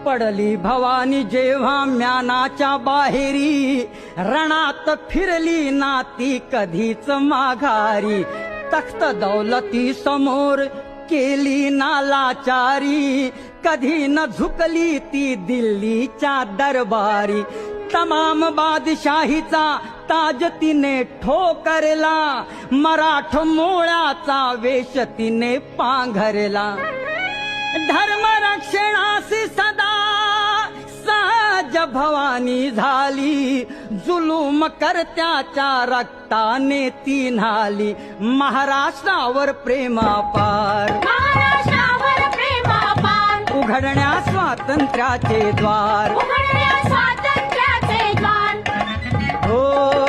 पडली भवानी जेव्हा म्यानाच्या बाहेरी, रणात फिरली ना ती कधीच माघारी. तख्त दौलती समोर केली ना लाचारी, कधी न झुकली ती दिल्लीच्या दरबारी. तमाम बादशाहीचा ताज तिने ठोकरला, मराठ मोळाचा वेश तिने पांघरला. धर्मरक्षणासी सदा सहज भवानी झाली, जुलूम करत्याच्या रक्ताने ती न्हाली. महाराष्ट्रावर प्रेम अपार, महाराष्ट्रावर प्रेम अपार, उघडण्या स्वातंत्र्याचे द्वार. उघडण्या स्वातंत्र्याचे द्वार. हो